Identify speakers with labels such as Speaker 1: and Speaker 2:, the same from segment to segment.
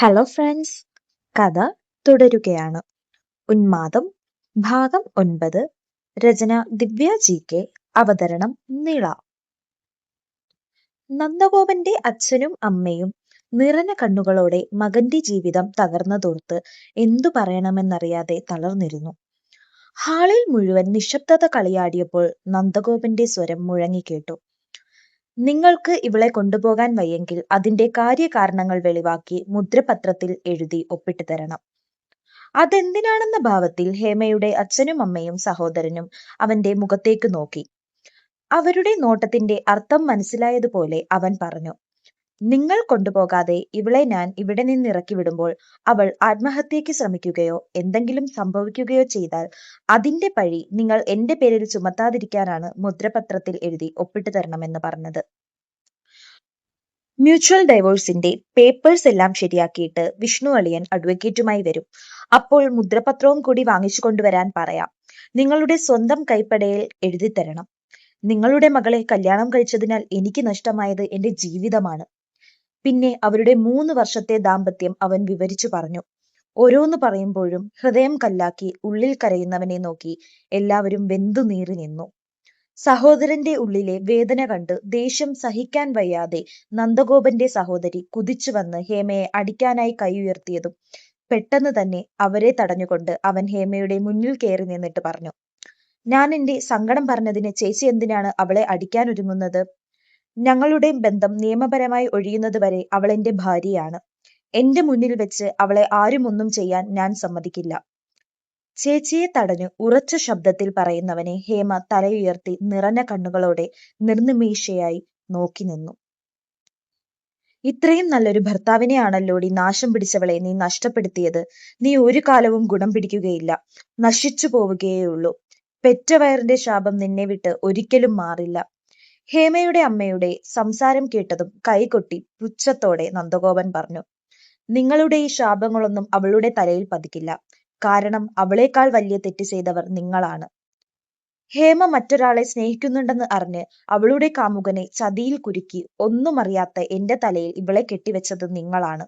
Speaker 1: Hello friends, കഥ തുടരുകയാണ്. ഉന്മാദം ഭാഗം 9. രചന ദിവ്യ ജി കെ. അവതരണം നിള. നന്ദഗോപന്റെ അച്ഛനും അമ്മയും നിറഞ്ഞ കണ്ണുകളോടെ മകന്റെ ജീവിതം തകർന്നതോർത്ത് എന്തു പറയണമെന്നറിയാതെ തളർന്നിരുന്നു. ഹാളിൽ മുഴുവൻ നിശബ്ദത കളിയാടിയപ്പോൾ നന്ദഗോപന്റെ സ്വരം മുഴങ്ങിക്കേട്ടു. നിങ്ങൾക്ക് ഇവളെ കൊണ്ടുപോകാൻ വയ്യെങ്കിൽ അതിന്റെ കാര്യകാരണങ്ങൾ വെളിവാക്കി മുദ്രപത്രത്തിൽ എഴുതി ഒപ്പിട്ട് തരണം. അതെന്തിനാണെന്ന ഭാവത്തിൽ ഹേമയുടെ അച്ഛനും അമ്മയും സഹോദരനും അവന്റെ മുഖത്തേക്ക് നോക്കി. അവരുടെ നോട്ടത്തിന്റെ അർത്ഥം മനസ്സിലായതുപോലെ അവൻ പറഞ്ഞു, നിങ്ങൾ കൊണ്ടുപോകാതെ ഇവളെ ഞാൻ ഇവിടെ നിന്നിറക്കി വിടുമ്പോൾ അവൾ ആത്മഹത്യക്ക് ശ്രമിക്കുകയോ എന്തെങ്കിലും സംഭവിക്കുകയോ ചെയ്താൽ അതിന്റെ പഴി നിങ്ങൾ എന്റെ പേരിൽ ചുമത്താതിരിക്കാനാണ് മുദ്രപത്രത്തിൽ എഴുതി ഒപ്പിട്ട് തരണമെന്ന് പറഞ്ഞത്. മ്യൂച്വൽ ഡൈവോഴ്സിന്റെ പേപ്പേഴ്സ് എല്ലാം ശരിയാക്കിയിട്ട് വിഷ്ണു അളിയൻ അഡ്വക്കേറ്റുമായി വരും. അപ്പോൾ മുദ്രപത്രവും കൂടി വാങ്ങിച്ചു കൊണ്ടുവരാൻ പറയാം. നിങ്ങളുടെ സ്വന്തം കൈപ്പടയിൽ എഴുതി തരണം. നിങ്ങളുടെ മകളെ കല്യാണം കഴിച്ചതിനാൽ എനിക്ക് നഷ്ടമായത് എന്റെ ജീവിതമാണ്. പിന്നെ അവരുടെ 3 വർഷത്തെ ദാമ്പത്യം അവൻ വിവരിച്ചു പറഞ്ഞു. ഓരോന്ന് പറയുമ്പോഴും ഹൃദയം കല്ലാക്കി ഉള്ളിൽ കരയുന്നവനെ നോക്കി എല്ലാവരും വെന്തുനീറി നിന്നു. സഹോദരന്റെ ഉള്ളിലെ വേദന കണ്ട് ദേഷ്യം സഹിക്കാൻ വയ്യാതെ നന്ദഗോപന്റെ സഹോദരി കുതിച്ചു വന്ന് ഹേമയെ അടിക്കാനായി കൈ ഉയർത്തിയതും പെട്ടെന്ന് തന്നെ അവരെ തടഞ്ഞുകൊണ്ട് അവൻ ഹേമയുടെ മുന്നിൽ കയറി നിന്നിട്ട് പറഞ്ഞു, ഞാൻ എന്റെ സങ്കടം പറഞ്ഞതിന് ചേച്ചി എന്തിനാണ് അവളെ അടിക്കാനൊരുങ്ങുന്നത്? ഞങ്ങളുടെ ബന്ധം നിയമപരമായി ഒഴിയുന്നത് വരെ അവൾ എന്റെ ഭാര്യയാണ്. എന്റെ മുന്നിൽ വെച്ച് അവളെ ആരും ഒന്നും ചെയ്യാൻ ഞാൻ സമ്മതിക്കില്ല. ചേച്ചിയെ തടഞ്ഞു ഉറച്ച ശബ്ദത്തിൽ പറയുന്നവനെ ഹേമ തലയുയർത്തി നിറഞ്ഞ കണ്ണുകളോടെ നിർനിമേഷയായി നോക്കി നിന്നു. ഇത്രയും നല്ലൊരു ഭർത്താവിനെയാണല്ലോടി നാശം പിടിച്ചവളെ നീ നഷ്ടപ്പെടുത്തിയത്. നീ ഒരു കാലവും ഗുണം പിടിക്കുകയില്ല, നശിച്ചു പോവുകയുള്ളൂ. പെറ്റവയറിന്റെ ശാപം നിന്നെ വിട്ട് ഒരിക്കലും മാറില്ല. ഹേമയുടെ അമ്മയുടെ സംസാരം കേട്ടതും കൈകൊട്ടി പുച്ഛത്തോടെ നന്ദഗോപൻ പറഞ്ഞു, നിങ്ങളുടെ ഈ ശാപങ്ങളൊന്നും അവളുടെ തലയിൽ പതിക്കില്ല. കാരണം അവളേക്കാൾ വലിയ തെറ്റ് ചെയ്തവർ നിങ്ങളാണ്. ഹേമ മറ്റൊരാളെ സ്നേഹിക്കുന്നുണ്ടെന്ന് അറിഞ്ഞ് അവളുടെ കാമുകനെ ചതിയിൽ കുരുക്കി ഒന്നും അറിയാത്ത എന്റെ തലയിൽ ഇവളെ കെട്ടിവെച്ചത് നിങ്ങളാണ്.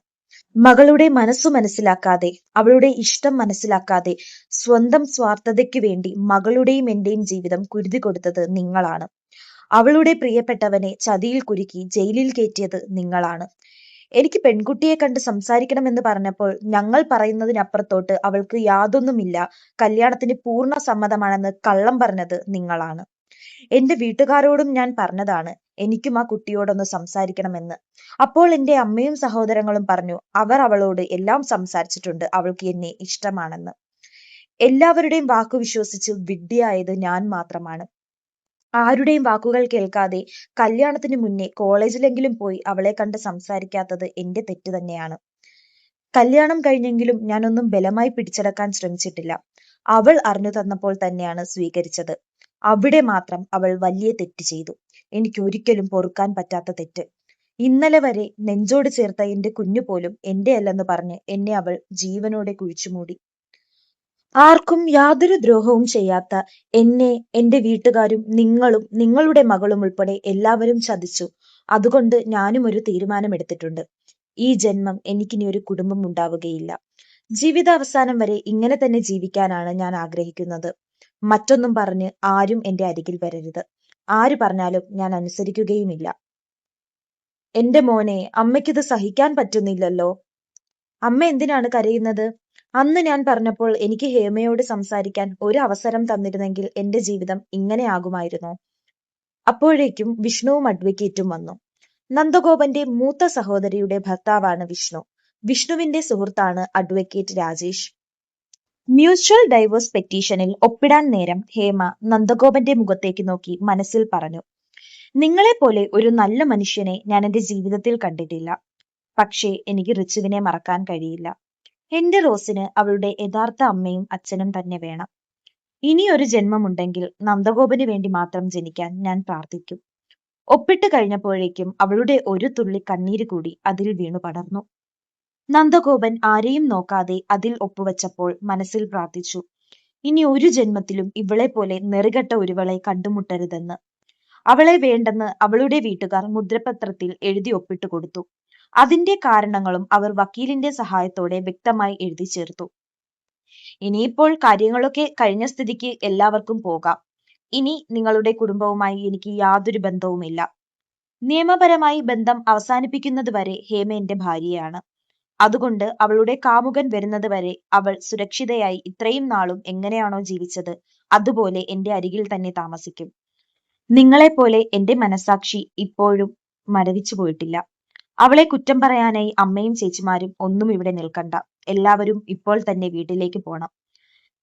Speaker 1: മകളുടെ മനസ്സു മനസ്സിലാക്കാതെ, അവളുടെ ഇഷ്ടം മനസ്സിലാക്കാതെ സ്വന്തം സ്വാർത്ഥതയ്ക്ക് വേണ്ടി മകളുടെയും എന്റെയും ജീവിതം കുരുതി കൊടുത്തത് നിങ്ങളാണ്. അവളുടെ പ്രിയപ്പെട്ടവനെ ചതിയിൽ കുരുക്കി ജയിലിൽ കയറ്റിയത് നിങ്ങളാണ്. എനിക്ക് പെൺകുട്ടിയെ കണ്ട് സംസാരിക്കണമെന്ന് പറഞ്ഞപ്പോൾ ഞങ്ങൾ പറയുന്നതിനപ്പുറത്തോട്ട് അവൾക്ക് യാതൊന്നുമില്ല, കല്യാണത്തിന് പൂർണ്ണ സമ്മതമാണെന്ന് കള്ളം പറഞ്ഞത് നിങ്ങളാണ്. എന്റെ വീട്ടുകാരോടും ഞാൻ പറഞ്ഞതാണ് എനിക്കും ആ കുട്ടിയോടൊന്ന് സംസാരിക്കണമെന്ന്. അപ്പോൾ എന്റെ അമ്മയും സഹോദരങ്ങളും പറഞ്ഞു അവർ അവളോട് എല്ലാം സംസാരിച്ചിട്ടുണ്ട്, അവൾക്ക് എന്നെ ഇഷ്ടമാണെന്ന്. എല്ലാവരുടെയും വാക്കു വിശ്വസിച്ച് വിഡ്ഢിയായത് ഞാൻ മാത്രമാണ്. ആരുടെയും വാക്കുകൾ കേൾക്കാതെ കല്യാണത്തിന് മുന്നേ കോളേജിലെങ്കിലും പോയി അവളെ കണ്ട് സംസാരിക്കാത്തത് എന്റെ തെറ്റ് തന്നെയാണ്. കല്യാണം കഴിഞ്ഞെങ്കിലും ഞാനൊന്നും ബലമായി പിടിച്ചടക്കാൻ ശ്രമിച്ചിട്ടില്ല. അവൾ അറിഞ്ഞു തന്നപ്പോൾ തന്നെയാണ് സ്വീകരിച്ചത്. അവിടെ മാത്രം അവൾ വലിയ തെറ്റ് ചെയ്തു, എനിക്ക് ഒരിക്കലും പൊറുക്കാൻ പറ്റാത്ത തെറ്റ്. ഇന്നലെ വരെ നെഞ്ചോട് ചേർത്ത എന്റെ കുഞ്ഞു പോലും എന്റെ അല്ലെന്ന് പറഞ്ഞ് എന്നെ അവൾ ജീവനോടെ കുഴിച്ചുമൂടി. ആർക്കും യാതൊരു ദ്രോഹവും ചെയ്യാത്ത എന്നെ എന്റെ വീട്ടുകാരും നിങ്ങളും നിങ്ങളുടെ മകളും ഉൾപ്പെടെ എല്ലാവരും ചതിച്ചു. അതുകൊണ്ട് ഞാനും ഒരു തീരുമാനമെടുത്തിട്ടുണ്ട്. ഈ ജന്മം എനിക്കിനി ഒരു കുടുംബം ഉണ്ടാവുകയില്ല. ജീവിതാവസാനം വരെ ഇങ്ങനെ തന്നെ ജീവിക്കാനാണ് ഞാൻ ആഗ്രഹിക്കുന്നത്. മറ്റൊന്നും പറഞ്ഞ് ആരും എന്റെ അരികിൽ വരരുത്. ആര് പറഞ്ഞാലും ഞാൻ അനുസരിക്കുകയുമില്ല. എന്റെ മോനെ, അമ്മയ്ക്കിത് സഹിക്കാൻ പറ്റുന്നില്ലല്ലോ. അമ്മ എന്തിനാണ് കരയുന്നത്? അന്ന് ഞാൻ പറഞ്ഞപ്പോൾ എനിക്ക് ഹേമയോട് സംസാരിക്കാൻ ഒരു അവസരം തന്നിരുന്നെങ്കിൽ എന്റെ ജീവിതം ഇങ്ങനെ ആകുമായിരുന്നോ? അപ്പോഴേക്കും വിഷ്ണുവും അഡ്വക്കേറ്റും വന്നു. നന്ദഗോപന്റെ മൂത്ത സഹോദരിയുടെ ഭർത്താവാണ് വിഷ്ണു. വിഷ്ണുവിന്റെ സുഹൃത്താണ് അഡ്വക്കേറ്റ് രാജേഷ്. മ്യൂച്വൽ ഡൈവോഴ്സ് പെറ്റീഷനിൽ ഒപ്പിടാൻ നേരം ഹേമ നന്ദഗോപന്റെ മുഖത്തേക്ക് നോക്കി മനസ്സിൽ പറഞ്ഞു, നിങ്ങളെപ്പോലെ ഒരു നല്ല മനുഷ്യനെ ഞാൻ എന്റെ ജീവിതത്തിൽ കണ്ടിട്ടില്ല. പക്ഷേ എനിക്ക് റിച്ചുവിനെ മറക്കാൻ കഴിയില്ല. എന്റെ റോസിന് അവളുടെ യഥാർത്ഥ അമ്മയും അച്ഛനും തന്നെ വേണം. ഇനി ഒരു ജന്മമുണ്ടെങ്കിൽ നന്ദഗോപന് വേണ്ടി മാത്രം ജനിക്കാൻ ഞാൻ പ്രാർത്ഥിക്കും. ഒപ്പിട്ട് കഴിഞ്ഞപ്പോഴേക്കും അവളുടെ ഒരു തുള്ളി കണ്ണീര് കൂടി അതിൽ വീണു പടർന്നു. നന്ദഗോപൻ ആരെയും നോക്കാതെ അതിൽ ഒപ്പുവെച്ചപ്പോൾ മനസ്സിൽ പ്രാർത്ഥിച്ചു, ഇനി ഒരു ജന്മത്തിലും ഇവളെ പോലെ നെറികെട്ട ഒരുവളെ കണ്ടുമുട്ടരുതെന്ന്. അവളെ വേണ്ടെന്ന് അവളുടെ വീട്ടുകാർ മുദ്രപത്രത്തിൽ എഴുതി ഒപ്പിട്ട് കൊടുത്തു. അതിന്റെ കാരണങ്ങളും അവർ വക്കീലിന്റെ സഹായത്തോടെ വ്യക്തമായി എഴുതി ചേർത്തു. ഇനിയിപ്പോൾ കാര്യങ്ങളൊക്കെ കഴിഞ്ഞ സ്ഥിതിക്ക് എല്ലാവർക്കും പോകാം. ഇനി നിങ്ങളുടെ കുടുംബവുമായി എനിക്ക് യാതൊരു ബന്ധവുമില്ല. നിയമപരമായി ബന്ധം അവസാനിപ്പിക്കുന്നതുവരെ ഹേമ എന്റെ ഭാര്യയാണ്. അതുകൊണ്ട് അവളുടെ കാമുകൻ വരുന്നത് വരെ അവൾ സുരക്ഷിതയായി ഇത്രയും നാളും എങ്ങനെയാണോ ജീവിച്ചത് അതുപോലെ എന്റെ അരികിൽ തന്നെ താമസിക്കും. നിങ്ങളെപ്പോലെ എന്റെ മനസാക്ഷി ഇപ്പോഴും മരവിച്ചു പോയിട്ടില്ല. അവളെ കുറ്റം പറയാനായി അമ്മയും ചേച്ചിമാരും ഒന്നും ഇവിടെ നിൽക്കണ്ട. എല്ലാവരും ഇപ്പോൾ തന്നെ വീട്ടിലേക്ക് പോണം.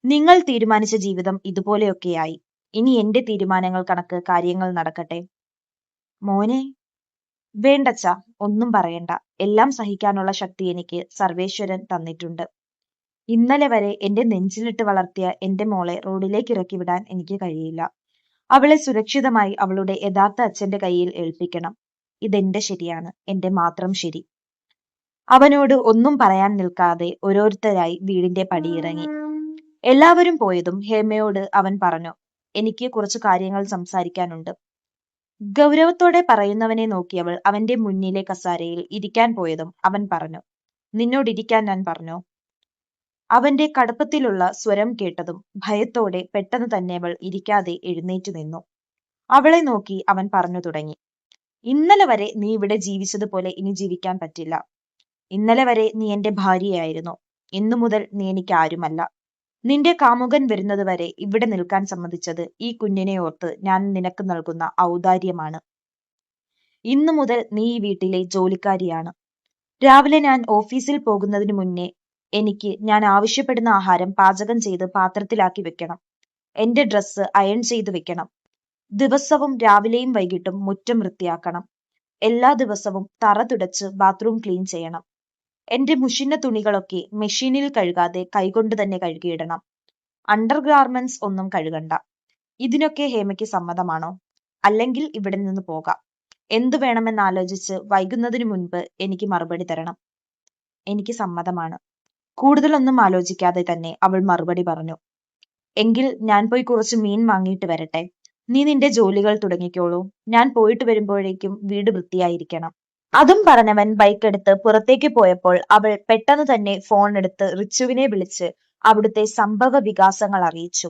Speaker 1: നിങ്ങൾ തീരുമാനിച്ച ജീവിതം ഇതുപോലെയൊക്കെയായി. ഇനി എന്റെ തീരുമാനങ്ങൾ കണക്ക് കാര്യങ്ങൾ നടക്കട്ടെ. മോനെ, വേണ്ടച്ച, ഒന്നും പറയണ്ട. എല്ലാം സഹിക്കാനുള്ള ശക്തി എനിക്ക് സർവേശ്വരൻ തന്നിട്ടുണ്ട്. ഇന്നലെ വരെ എന്റെ നെഞ്ചിലിട്ട് വളർത്തിയ എന്റെ മോളെ റോഡിലേക്ക് ഇറക്കി വിടാൻ എനിക്ക് കഴിയില്ല. അവളെ സുരക്ഷിതമായി അവളുടെ യഥാർത്ഥ അച്ഛന്റെ കയ്യിൽ ഏൽപ്പിക്കണം. ഇതെന്റെ ശരിയാണ്, എന്റെ മാത്രം ശരി. അവനോട് ഒന്നും പറയാൻ നിൽക്കാതെ ഓരോരുത്തരായി വീടിന്റെ പടിയിറങ്ങി. എല്ലാവരും പോയതും ഹേമയോട് അവൻ പറഞ്ഞു, എനിക്ക് കുറച്ചു കാര്യങ്ങൾ സംസാരിക്കാനുണ്ട്. ഗൗരവത്തോടെ പറയുന്നവനെ നോക്കിയവൾ അവന്റെ മുന്നിലെ കസാരയിൽ ഇരിക്കാൻ പോയതും അവൻ പറഞ്ഞു, നിന്നോടിരിക്കാൻ ഞാൻ പറഞ്ഞോ? അവന്റെ കടുപ്പത്തിലുള്ള സ്വരം കേട്ടതും ഭയത്തോടെ പെട്ടെന്ന് തന്നെ അവൾ ഇരിക്കാതെ എഴുന്നേറ്റു നിന്നു. അവളെ നോക്കി അവൻ പറഞ്ഞു തുടങ്ങി, ഇന്നലെ വരെ നീ ഇവിടെ ജീവിച്ചതുപോലെ ഇനി ജീവിക്കാൻ പറ്റില്ല. ഇന്നലെ വരെ നീ എന്റെ ഭാര്യയായിരുന്നു. ഇന്നു മുതൽ നീ എനിക്ക് ആരുമല്ല. നിന്റെ കാമുകൻ വരുന്നത് വരെ ഇവിടെ നിൽക്കാൻ സമ്മതിച്ചത് ഈ കുഞ്ഞിനെ ഓർത്ത് ഞാൻ നിനക്ക് നൽകുന്ന ഔദാര്യമാണ്. ഇന്നു മുതൽ നീ ഈ വീട്ടിലെ ജോലിക്കാരിയാണ്. രാവിലെ ഞാൻ ഓഫീസിൽ പോകുന്നതിന് മുന്നേ എനിക്ക് ഞാൻ ആവശ്യപ്പെടുന്ന ആഹാരം പാചകം ചെയ്ത് പാത്രത്തിലാക്കി വെക്കണം. എന്റെ ഡ്രസ്സ് അയൺ ചെയ്ത് വെക്കണം. ദിവസവും രാവിലെയും വൈകിട്ടും മുറ്റം വൃത്തിയാക്കണം. എല്ലാ ദിവസവും തറ തുടച്ച് ബാത്റൂം ക്ലീൻ ചെയ്യണം. എന്റെ മുഷിഞ്ഞ തുണികളൊക്കെ മെഷീനിൽ കഴുകാതെ കൈകൊണ്ട് തന്നെ കഴുകിയിടണം. അണ്ടർ ഗാർമെന്റ്സ് ഒന്നും കഴുകണ്ട. ഇതിനൊക്കെ ഹേമയ്ക്ക് സമ്മതമാണോ? അല്ലെങ്കിൽ ഇവിടെ നിന്ന് പോകാം. എന്തു വേണമെന്ന് ആലോചിച്ച് വൈകുന്നതിന് മുൻപ് എനിക്ക് മറുപടി തരണം. എനിക്ക് സമ്മതമാണ്. കൂടുതലൊന്നും ആലോചിക്കാതെ തന്നെ അവൾ മറുപടി പറഞ്ഞു. എങ്കിൽ ഞാൻ പോയി കുറച്ച് മീൻ വാങ്ങിയിട്ട് വരട്ടെ. നീ നിന്റെ ജോലികൾ തുടങ്ങിക്കോളൂ. ഞാൻ പോയിട്ട് വരുമ്പോഴേക്കും വീട് വൃത്തിയായിരിക്കണം. അതും പറഞ്ഞവൻ ബൈക്കെടുത്ത് പുറത്തേക്ക് പോയപ്പോൾ അവൾ പെട്ടെന്ന് തന്നെ ഫോൺ എടുത്ത് റിച്ചുവിനെ വിളിച്ച് അവിടുത്തെ സംഭവ വികാസങ്ങൾ അറിയിച്ചു.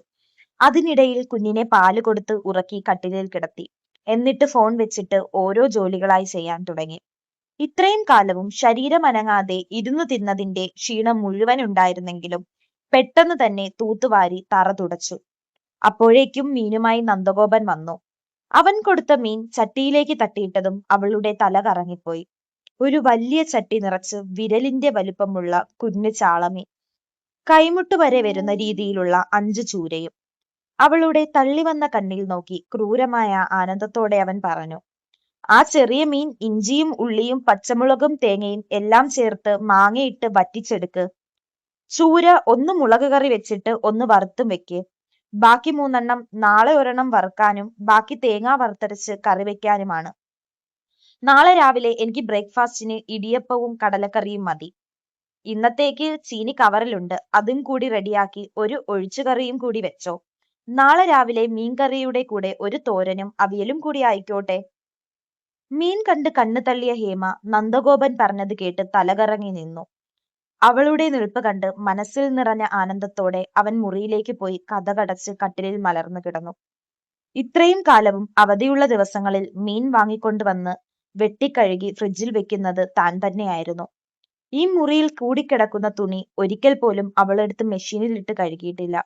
Speaker 1: അതിനിടയിൽ കുഞ്ഞിനെ പാല് കൊടുത്ത് ഉറക്കി കട്ടിലിൽ കിടത്തി. എന്നിട്ട് ഫോൺ വെച്ചിട്ട് ഓരോ ജോലികളായി ചെയ്യാൻ തുടങ്ങി. ഇത്രയും കാലവും ശരീരം അനങ്ങാതെ ഇരുന്നു തിന്നതിന്റെ ക്ഷീണം മുഴുവൻ ഉണ്ടായിരുന്നെങ്കിലും പെട്ടെന്ന് തന്നെ തൂത്തുവാരി തറ തുടച്ചു. അപ്പോഴേക്കും മീനുമായി നന്ദഗോപൻ വന്നു. അവൻ കൊടുത്ത മീൻ ചട്ടിയിലേക്ക് തട്ടിയിട്ടതും അവളുടെ തല കറങ്ങിപ്പോയി. ഒരു വലിയ ചട്ടി നിറച്ച് വിരലിന്റെ വലിപ്പമുള്ള കുഞ്ഞു ചാളമീൻ, കൈമുട്ട് വരെ വരുന്ന രീതിയിലുള്ള 5 ചൂരയും. അവളുടെ തള്ളിവന്ന കണ്ണിൽ നോക്കി ക്രൂരമായ ആനന്ദത്തോടെ അവൻ പറഞ്ഞു, ആ ചെറിയ മീൻ ഇഞ്ചിയും ഉള്ളിയും പച്ചമുളകും തേങ്ങയും എല്ലാം ചേർത്ത് മാങ്ങയിട്ട് വറ്റിച്ചെടുക്ക്. ചൂര ഒന്ന് മുളക് കറി വെച്ചിട്ട് ഒന്ന് വറുത്തും വെക്ക്. ബാക്കി 3 നാളെ ഒരെണ്ണം വറുക്കാനും ബാക്കി തേങ്ങ വറുത്തരച്ച് കറി വെക്കാനുമാണ്. നാളെ രാവിലെ എനിക്ക് ബ്രേക്ക്ഫാസ്റ്റിന് ഇടിയപ്പവും കടലക്കറിയും മതി. ഇന്നത്തേക്ക് ചീനി കവറിലുണ്ട്, അതും കൂടി റെഡിയാക്കി ഒരു ഒഴിച്ചുകറിയും കൂടി വെച്ചോ. നാളെ രാവിലെ മീൻകറിയുടെ കൂടെ ഒരു തോരനും അവിയലും കൂടി ആയിക്കോട്ടെ. മീൻ കണ്ട് കണ്ണു തള്ളിയ ഹേമ നന്ദഗോപൻ പറഞ്ഞത് കേട്ട് തലകറങ്ങി നിന്നു. അവളുടെ നിൽപ്പ് കണ്ട് മനസ്സിൽ നിറഞ്ഞ ആനന്ദത്തോടെ അവൻ മുറിയിലേക്ക് പോയി കതകടച്ച് കട്ടിലിൽ മലർന്നു കിടന്നു. ഇത്രയും കാലവും അവധിയുള്ള ദിവസങ്ങളിൽ മീൻ വാങ്ങിക്കൊണ്ടുവന്ന് വെട്ടിക്കഴുകി ഫ്രിഡ്ജിൽ വെക്കുന്നത് താൻ തന്നെയായിരുന്നു. ഈ മുറിയിൽ കൂടിക്കിടക്കുന്ന തുണി ഒരിക്കൽ പോലും അവളെടുത്ത് മെഷീനിൽ ഇട്ട് കഴുകിയിട്ടില്ല.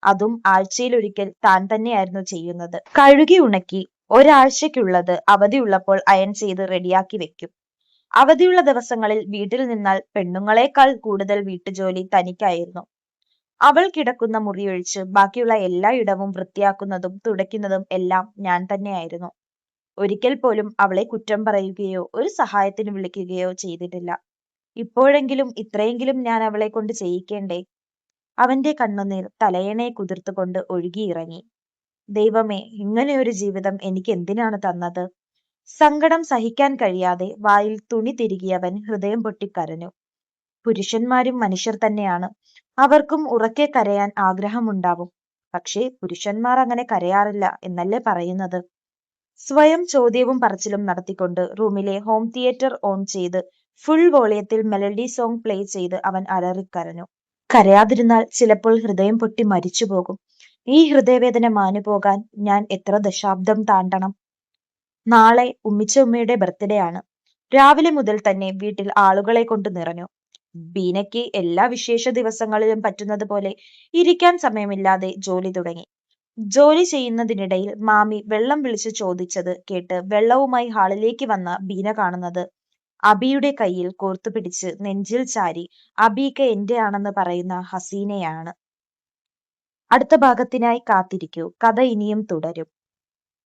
Speaker 1: അതും ആഴ്ചയിലൊരിക്കൽ താൻ തന്നെയായിരുന്നു ചെയ്യുന്നത്. കഴുകി ഉണക്കി ഒരാഴ്ചയ്ക്കുള്ളത് അവധിയുള്ളപ്പോൾ അയൺ ചെയ്ത് റെഡിയാക്കി വെക്കും. അവധിയുള്ള ദിവസങ്ങളിൽ വീട്ടിൽ നിന്നാൽ പെണ്ണുങ്ങളെക്കാൾ കൂടുതൽ വീട്ടുജോലി തനിക്കായിരുന്നു. അവൾ കിടക്കുന്ന മുറിയൊഴിച്ച് ബാക്കിയുള്ള എല്ലാ ഇടവും വൃത്തിയാക്കുന്നതും തുടയ്ക്കുന്നതും എല്ലാം ഞാൻ തന്നെയായിരുന്നു. ഒരിക്കൽ പോലും അവളെ കുറ്റം പറയുകയോ ഒരു സഹായത്തിന് വിളിക്കുകയോ ചെയ്തിട്ടില്ല. ഇപ്പോഴെങ്കിലും ഇത്രയെങ്കിലും ഞാൻ അവളെ കൊണ്ട് ചെയ്യിക്കേണ്ടേ? അവന്റെ കണ്ണുനീർ തലയണയെ കുതിർത്തുകൊണ്ട് ഒഴുകിയിറങ്ങി. ദൈവമേ, ഇങ്ങനെയൊരു ജീവിതം എനിക്ക് എന്തിനാണ് തന്നത്? സങ്കടം സഹിക്കാൻ കഴിയാതെ വായിൽ തുണി തിരുകിയവൻ ഹൃദയം പൊട്ടിക്കരഞ്ഞു. പുരുഷന്മാരും മനുഷ്യർ തന്നെയാണ്. അവർക്കും ഉറക്കെ കരയാൻ ആഗ്രഹമുണ്ടാവും. പക്ഷേ പുരുഷന്മാർ അങ്ങനെ കരയാറില്ല എന്നല്ലേ പറയുന്നത്? സ്വയം ചോദ്യവും പറച്ചിലും നടത്തിക്കൊണ്ട് റൂമിലെ ഹോം തിയേറ്റർ ഓൺ ചെയ്ത് ഫുൾ വോളിയത്തിൽ മെലഡി സോങ് പ്ലേ ചെയ്ത് അവൻ അലറിക്കരഞ്ഞു. കരയാതിരുന്നാൽ ചിലപ്പോൾ ഹൃദയം പൊട്ടി മരിച്ചുപോകും. ഈ ഹൃദയവേദന മാഞ്ഞുപോകാൻ ഞാൻ എത്ര ദശാബ്ദം താണ്ടണം. നാളെ ഉമ്മിച്ചമ്മയുടെ ബർത്ത്ഡേ ആണ്. രാവിലെ മുതൽ തന്നെ വീട്ടിൽ ആളുകളെ കൊണ്ട് നിറഞ്ഞു. ബീനയ്ക്ക് എല്ലാ വിശേഷ ദിവസങ്ങളിലും പറ്റുന്നത് പോലെ ഇരിക്കാൻ സമയമില്ലാതെ ജോലി തുടങ്ങി. ജോലി ചെയ്യുന്നതിനിടയിൽ മാമി വെള്ളം വിളിച്ചു ചോദിച്ചത് കേട്ട് വെള്ളവുമായി ഹാളിലേക്ക് വന്ന ബീന കാണുന്നത് അബിയുടെ കയ്യിൽ കോർത്തുപിടിച്ച് നെഞ്ചിൽ ചാരി അബിക്ക് എന്റെ ആണെന്ന് പറയുന്ന ഹസീനയാണ്. അടുത്ത ഭാഗത്തിനായി കാത്തിരിക്കൂ. കഥ ഇനിയും തുടരും.